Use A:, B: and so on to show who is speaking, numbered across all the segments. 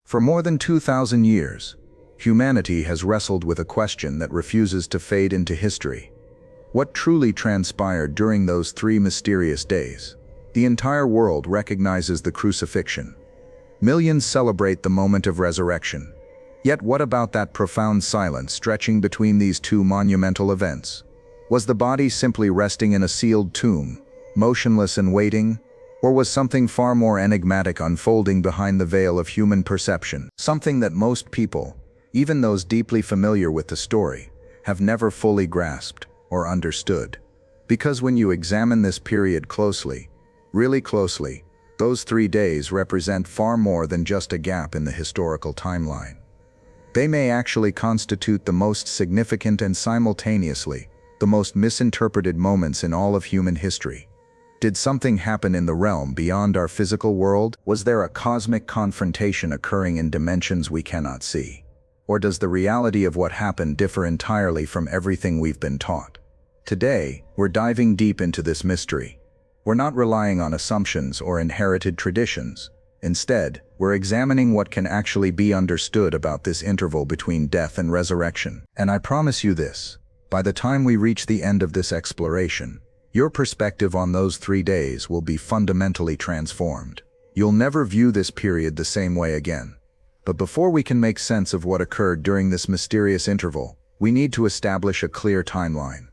A: For more than 2,000 years, humanity has wrestled with a question that refuses to fade into history. What truly transpired during those 3 mysterious days? The entire world recognizes the crucifixion. Millions celebrate the moment of resurrection. Yet what about that profound silence stretching between these 2 monumental events? Was the body simply resting in a sealed tomb, motionless and waiting? Or was something far more enigmatic unfolding behind the veil of human perception? Something that most people, even those deeply familiar with the story, have never fully grasped or understood. Because when you examine this period closely, really closely, those 3 days represent far more than just a gap in the historical timeline. They may actually constitute the most significant and simultaneously the most misinterpreted moments in all of human history. Did something happen in the realm beyond our physical world? Was there a cosmic confrontation occurring in dimensions we cannot see? Or does the reality of what happened differ entirely from everything we've been taught? Today, we're diving deep into this mystery. We're not relying on assumptions or inherited traditions. Instead, we're examining what can actually be understood about this interval between death and resurrection. And I promise you this, by the time we reach the end of this exploration, your perspective on those 3 days will be fundamentally transformed. You'll never view this period the same way again. But before we can make sense of what occurred during this mysterious interval, we need to establish a clear timeline.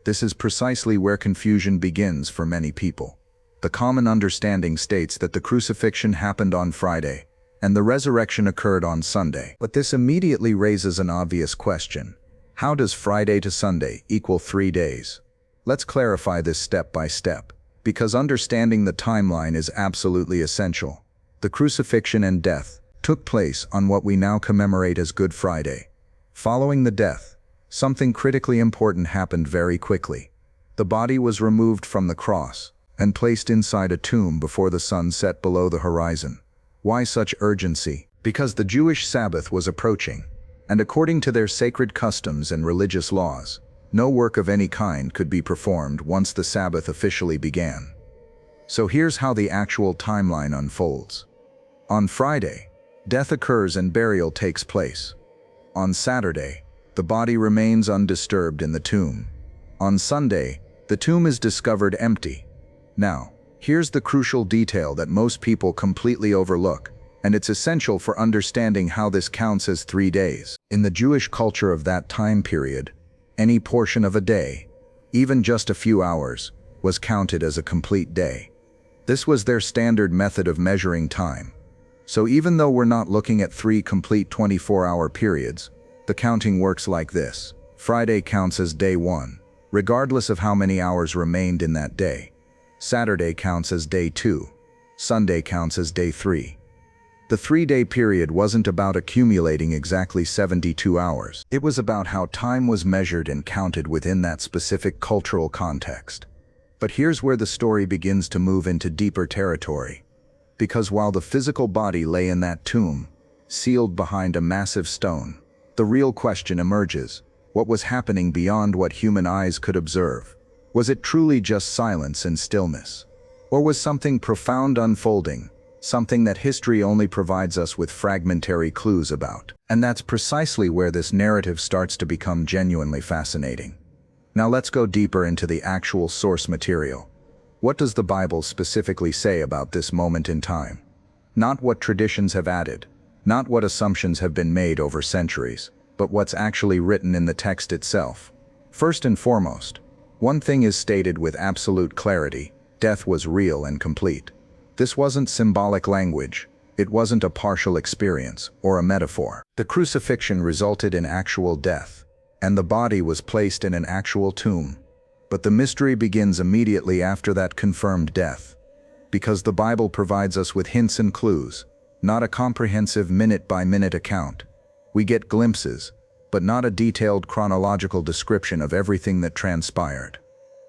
A: This is precisely where confusion begins for many people. The common understanding states that the crucifixion happened on Friday, and the resurrection occurred on Sunday. But this immediately raises an obvious question. How does Friday to Sunday equal 3 days? Let's clarify this step by step, because understanding the timeline is absolutely essential. The crucifixion and death took place on what we now commemorate as Good Friday. Following the death, something critically important happened very quickly. The body was removed from the cross and placed inside a tomb before the sun set below the horizon. Why such urgency? Because the Jewish Sabbath was approaching, and according to their sacred customs and religious laws, no work of any kind could be performed once the Sabbath officially began. So here's how the actual timeline unfolds. On Friday, death occurs and burial takes place. On Saturday, the body remains undisturbed in the tomb. On Sunday, the tomb is discovered empty. Now, here's the crucial detail that most people completely overlook, and it's essential for understanding how this counts as 3 days. In the Jewish culture of that time period, any portion of a day, even just a few hours, was counted as a complete day. This was their standard method of measuring time. So even though we're not looking at 3 complete 24-hour periods, the counting works like this. Friday counts as day 1, regardless of how many hours remained in that day. Saturday counts as day 2. Sunday counts as day 3. The 3-day period wasn't about accumulating exactly 72 hours. It was about how time was measured and counted within that specific cultural context. But here's where the story begins to move into deeper territory. Because while the physical body lay in that tomb, sealed behind a massive stone, the real question emerges. What was happening beyond what human eyes could observe? Was it truly just silence and stillness? Or was something profound unfolding? Something that history only provides us with fragmentary clues about. And that's precisely where this narrative starts to become genuinely fascinating. Now let's go deeper into the actual source material. What does the Bible specifically say about this moment in time? Not what traditions have added, not what assumptions have been made over centuries, but what's actually written in the text itself. First and foremost, one thing is stated with absolute clarity: death was real and complete. This wasn't symbolic language. It wasn't a partial experience or a metaphor. The crucifixion resulted in actual death, and the body was placed in an actual tomb. But the mystery begins immediately after that confirmed death. Because the Bible provides us with hints and clues, not a comprehensive minute-by-minute account. We get glimpses, but not a detailed chronological description of everything that transpired.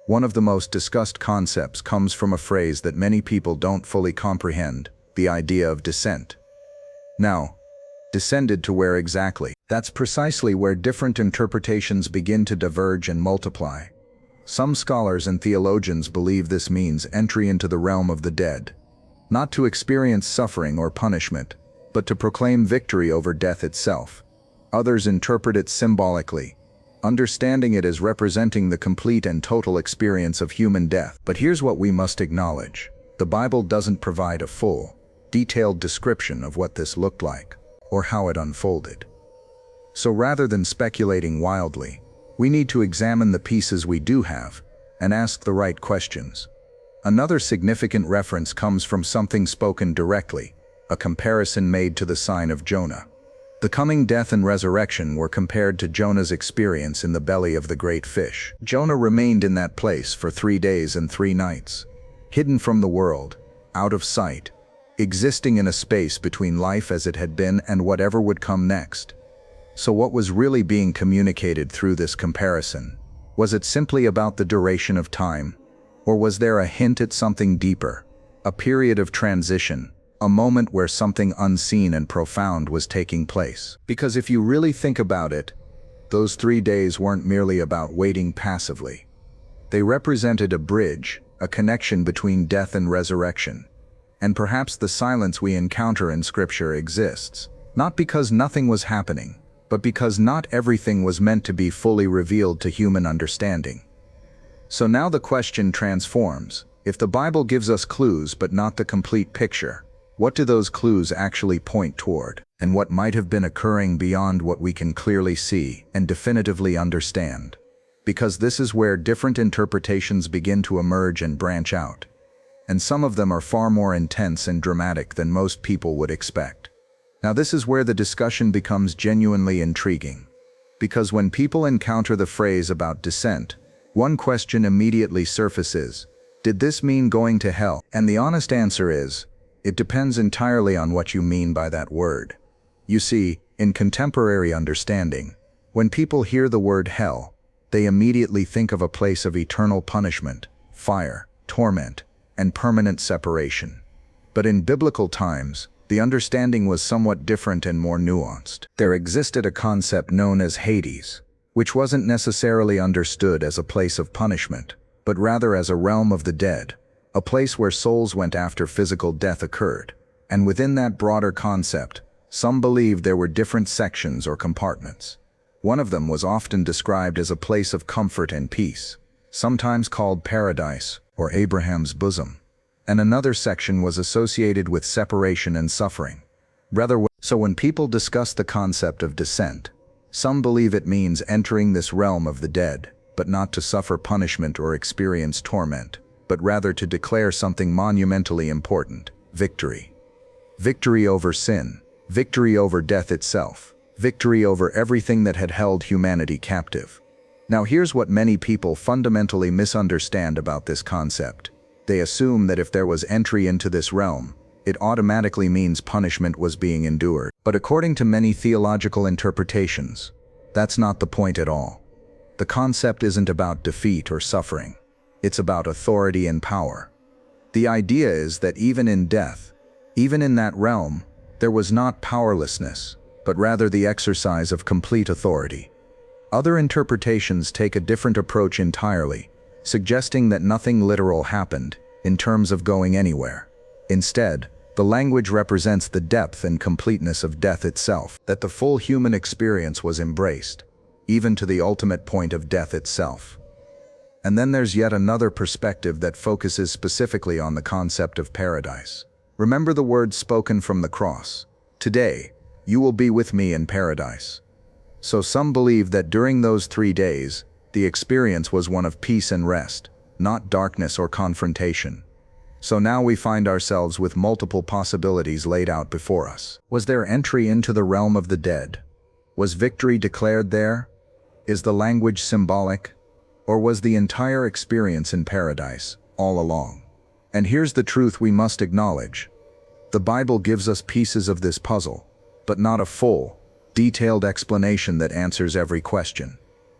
A: One of the most discussed concepts comes from a phrase that many people don't fully comprehend: the idea of descent. Now, descended to where exactly? That's precisely where different interpretations begin to diverge and multiply. Some scholars and theologians believe this means entry into the realm of the dead, not to experience suffering or punishment, but to proclaim victory over death itself. Others interpret it symbolically, understanding it as representing the complete and total experience of human death. But here's what we must acknowledge. The Bible doesn't provide a full, detailed description of what this looked like, or how it unfolded. So rather than speculating wildly, we need to examine the pieces we do have and ask the right questions. Another significant reference comes from something spoken directly, a comparison made to the sign of Jonah. The coming death and resurrection were compared to Jonah's experience in the belly of the great fish. Jonah remained in that place for 3 days and 3 nights, hidden from the world, out of sight, existing in a space between life as it had been and whatever would come next. So what was really being communicated through this comparison? Was it simply about the duration of time? Or was there a hint at something deeper, a period of transition, a moment where something unseen and profound was taking place? Because if you really think about it, those 3 days weren't merely about waiting passively. They represented a bridge, a connection between death and resurrection. And perhaps the silence we encounter in Scripture exists, not because nothing was happening, but because not everything was meant to be fully revealed to human understanding. So now the question transforms. If the Bible gives us clues but not the complete picture, what do those clues actually point toward? And what might have been occurring beyond what we can clearly see and definitively understand? Because this is where different interpretations begin to emerge and branch out. And some of them are far more intense and dramatic than most people would expect. Now this is where the discussion becomes genuinely intriguing. Because when people encounter the phrase about descent, one question immediately surfaces: did this mean going to hell? And the honest answer is, it depends entirely on what you mean by that word. You see, in contemporary understanding, when people hear the word hell, they immediately think of a place of eternal punishment, fire, torment, and permanent separation. But in biblical times, the understanding was somewhat different and more nuanced. There existed a concept known as Hades, which wasn't necessarily understood as a place of punishment, but rather as a realm of the dead, a place where souls went after physical death occurred. And within that broader concept, some believed there were different sections or compartments. One of them was often described as a place of comfort and peace, sometimes called paradise or Abraham's bosom. And another section was associated with separation and suffering. So when people discuss the concept of descent, some believe it means entering this realm of the dead, but not to suffer punishment or experience torment, but rather to declare something monumentally important: victory. Victory over sin, victory over death itself, victory over everything that had held humanity captive. Now here's what many people fundamentally misunderstand about this concept. They assume that if there was entry into this realm, it automatically means punishment was being endured. But according to many theological interpretations, that's not the point at all. The concept isn't about defeat or suffering. It's about authority and power. The idea is that even in death, even in that realm, there was not powerlessness, but rather the exercise of complete authority. Other interpretations take a different approach entirely, suggesting that nothing literal happened in terms of going anywhere. Instead, the language represents the depth and completeness of death itself, that the full human experience was embraced, even to the ultimate point of death itself. And then there's yet another perspective that focuses specifically on the concept of paradise. Remember the words spoken from the cross: "Today, you will be with me in paradise." So some believe that during those 3 days, the experience was one of peace and rest, not darkness or confrontation. So now we find ourselves with multiple possibilities laid out before us. Was there entry into the realm of the dead? Was victory declared there? Is the language symbolic? Or was the entire experience in paradise, all along? And here's the truth we must acknowledge. The Bible gives us pieces of this puzzle, but not a full, detailed explanation that answers every question.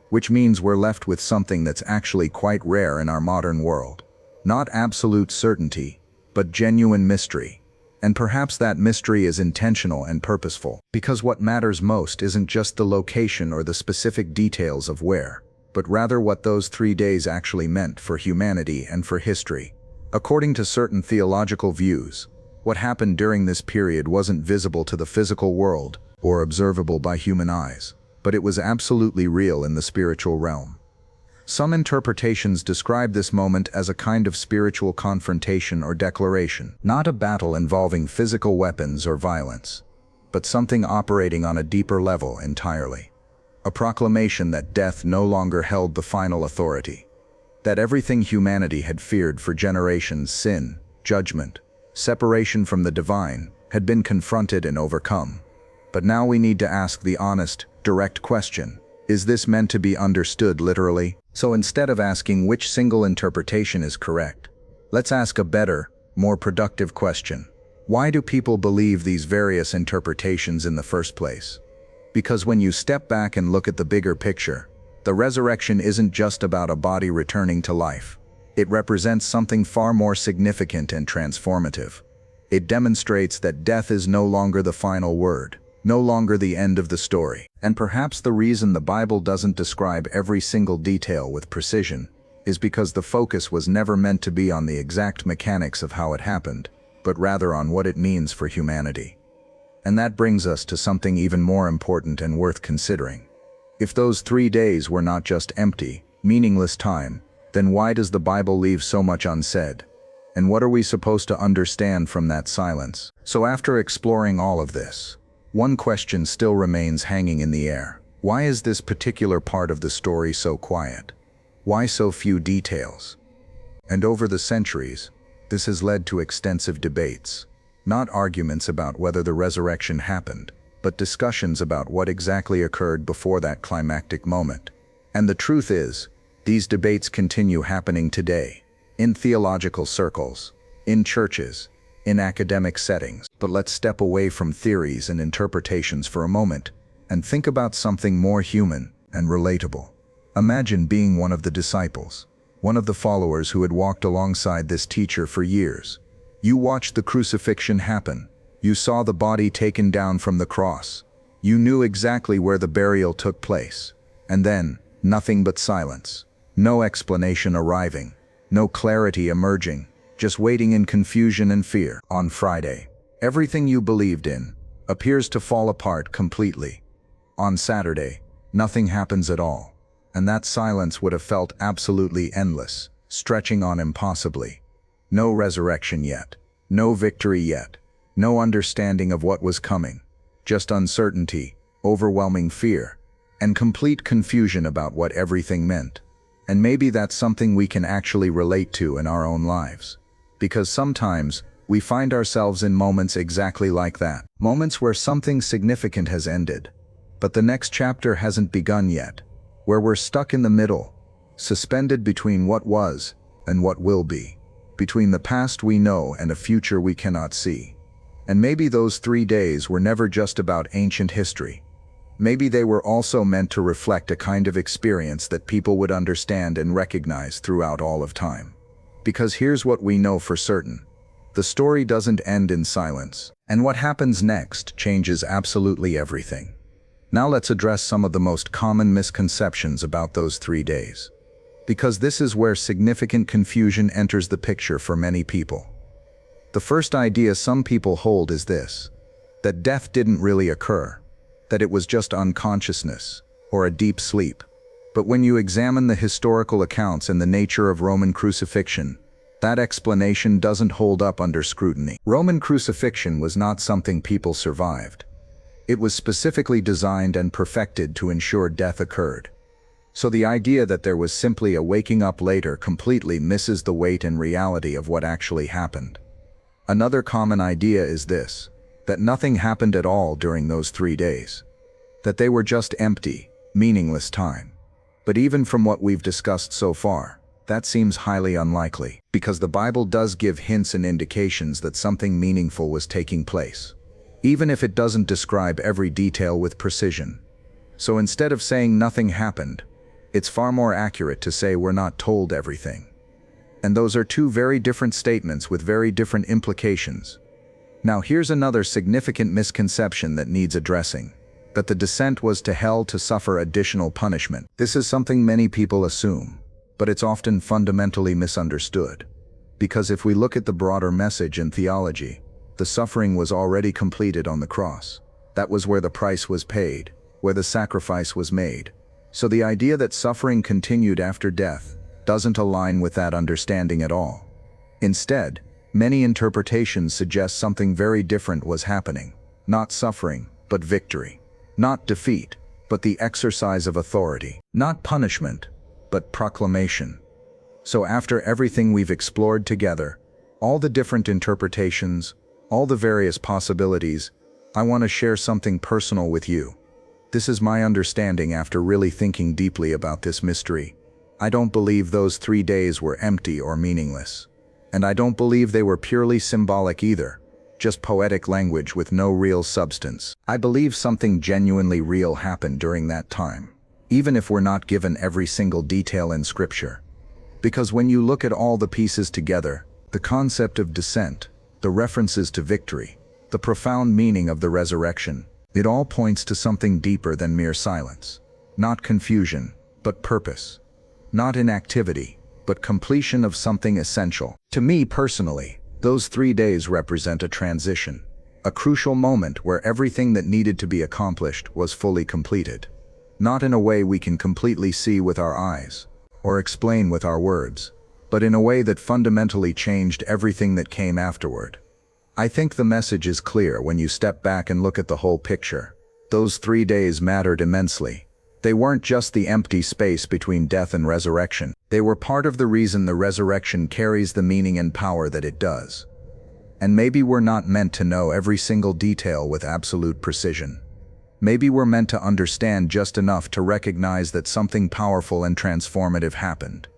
A: Which means we're left with something that's actually quite rare in our modern world. Not absolute certainty, but genuine mystery. And perhaps that mystery is intentional and purposeful, because what matters most isn't just the location or the specific details of where, but rather what those 3 days actually meant for humanity and for history. According to certain theological views, What happened during this period wasn't visible to the physical world or observable by human eyes, but it was absolutely real in the spiritual realm. Some interpretations describe this moment as a kind of spiritual confrontation or declaration, not a battle involving physical weapons or violence, but something operating on a deeper level entirely. A proclamation that death no longer held the final authority, that everything humanity had feared for generations, sin, judgment, separation from the divine, had been confronted and overcome. But now we need to ask the honest, direct question: is this meant to be understood literally? So instead of asking which single interpretation is correct, let's ask a better, more productive question. Why do people believe these various interpretations in the first place? Because when you step back and look at the bigger picture, the resurrection isn't just about a body returning to life. It represents something far more significant and transformative. It demonstrates that death is no longer the final word, no longer the end of the story. And perhaps the reason the Bible doesn't describe every single detail with precision is because the focus was never meant to be on the exact mechanics of how it happened, but rather on what it means for humanity. And that brings us to something even more important and worth considering. If those 3 days were not just empty, meaningless time, then why does the Bible leave so much unsaid? And what are we supposed to understand from that silence? So after exploring all of this, one question still remains hanging in the air. Why is this particular part of the story so quiet? Why so few details? And over the centuries, this has led to extensive debates. Not arguments about whether the resurrection happened, but discussions about what exactly occurred before that climactic moment. And the truth is, these debates continue happening today, in theological circles, in churches, in academic settings. But let's step away from theories and interpretations for a moment and think about something more human and relatable. Imagine being one of the disciples, one of the followers who had walked alongside this teacher for years. You watched the crucifixion happen. You saw the body taken down from the cross. You knew exactly where the burial took place. And then, nothing but silence. No explanation arriving. No clarity emerging. Just waiting in confusion and fear. On Friday, everything you believed in appears to fall apart completely. On Saturday, nothing happens at all. And that silence would have felt absolutely endless, stretching on impossibly. No resurrection yet. No victory yet. No understanding of what was coming. Just uncertainty, overwhelming fear, and complete confusion about what everything meant. And maybe that's something we can actually relate to in our own lives. Because sometimes, we find ourselves in moments exactly like that. Moments where something significant has ended, but the next chapter hasn't begun yet. Where we're stuck in the middle, suspended between what was and what will be. Between the past we know and a future we cannot see. And maybe those 3 days were never just about ancient history. Maybe they were also meant to reflect a kind of experience that people would understand and recognize throughout all of time. Because here's what we know for certain. The story doesn't end in silence, and what happens next changes absolutely everything. Now let's address some of the most common misconceptions about those 3 days. Because this is where significant confusion enters the picture for many people. The first idea some people hold is this: that death didn't really occur, that it was just unconsciousness, or a deep sleep. But when you examine the historical accounts and the nature of Roman crucifixion, that explanation doesn't hold up under scrutiny. Roman crucifixion was not something people survived. It was specifically designed and perfected to ensure death occurred. So the idea that there was simply a waking up later completely misses the weight and reality of what actually happened. Another common idea is this: that nothing happened at all during those 3 days. That they were just empty, meaningless time. But even from what we've discussed so far, that seems highly unlikely, because the Bible does give hints and indications that something meaningful was taking place, even if it doesn't describe every detail with precision. So instead of saying nothing happened, it's far more accurate to say we're not told everything. And those are two very different statements with very different implications. Now here's another significant misconception that needs addressing: that the descent was to hell to suffer additional punishment. This is something many people assume, but it's often fundamentally misunderstood. Because if we look at the broader message in theology, The suffering was already completed on the cross. That was where the price was paid, where the sacrifice was made. So the idea that suffering continued after death doesn't align with that understanding at all. Instead, many interpretations suggest something very different was happening. Not suffering, but victory. Not defeat, but the exercise of authority. Not punishment, but proclamation. So after everything we've explored together, all the different interpretations, all the various possibilities, I want to share something personal with you. This is my understanding after really thinking deeply about this mystery. I don't believe those 3 days were empty or meaningless. And I don't believe they were purely symbolic either, just poetic language with no real substance. I believe something genuinely real happened during that time, even if we're not given every single detail in Scripture. Because when you look at all the pieces together, the concept of descent, the references to victory, the profound meaning of the resurrection, it all points to something deeper than mere silence. Not confusion, but purpose. Not inactivity, but completion of something essential. To me personally, those 3 days represent a transition, a crucial moment where everything that needed to be accomplished was fully completed. Not in a way we can completely see with our eyes, or explain with our words, but in a way that fundamentally changed everything that came afterward. I think the message is clear when you step back and look at the whole picture. Those 3 days mattered immensely. They weren't just the empty space between death and resurrection. They were part of the reason the resurrection carries the meaning and power that it does. And maybe we're not meant to know every single detail with absolute precision. Maybe we're meant to understand just enough to recognize that something powerful and transformative happened,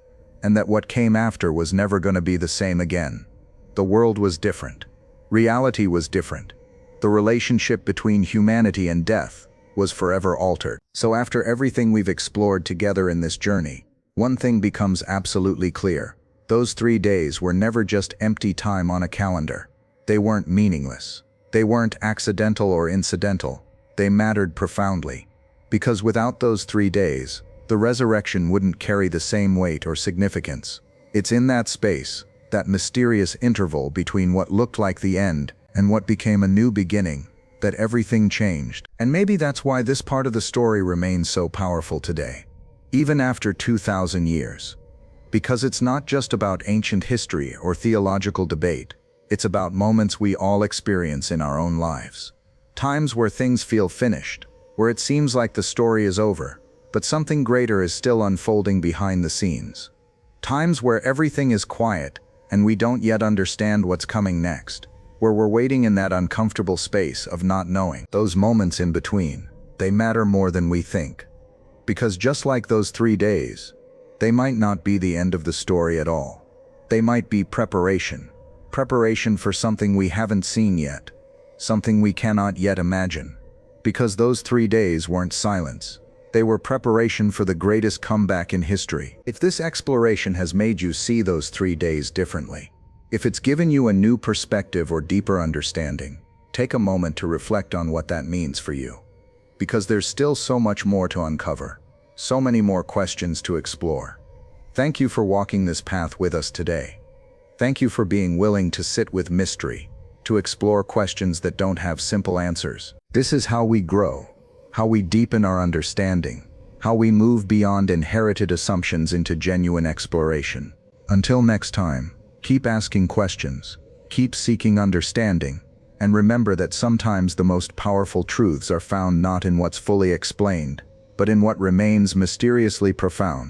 A: and that what came after was never going to be the same again. The world was different. Reality was different. The relationship between humanity and death was forever altered. So after everything we've explored together in this journey, one thing becomes absolutely clear. Those 3 days were never just empty time on a calendar. They weren't meaningless. They weren't accidental or incidental. They mattered profoundly. Because without those 3 days, the resurrection wouldn't carry the same weight or significance. It's in that space, that mysterious interval between what looked like the end and what became a new beginning, that everything changed. And maybe that's why this part of the story remains so powerful today, even after 2,000 years. Because it's not just about ancient history or theological debate, it's about moments we all experience in our own lives. Times where things feel finished, where it seems like the story is over, but something greater is still unfolding behind the scenes. Times where everything is quiet and we don't yet understand what's coming next, where we're waiting in that uncomfortable space of not knowing. Those moments in between, they matter more than we think. Because just like those 3 days, they might not be the end of the story at all. They might be preparation. Preparation for something we haven't seen yet, something we cannot yet imagine. Because those 3 days weren't silence. They were preparation for the greatest comeback in history. If this exploration has made you see those 3 days differently, if it's given you a new perspective or deeper understanding, take a moment to reflect on what that means for you. Because there's still so much more to uncover, so many more questions to explore. Thank you for walking this path with us today. Thank you for being willing to sit with mystery, to explore questions that don't have simple answers. This is how we grow, how we deepen our understanding, how we move beyond inherited assumptions into genuine exploration. Until next time, keep asking questions, keep seeking understanding, and remember that sometimes the most powerful truths are found not in what's fully explained, but in what remains mysteriously profound.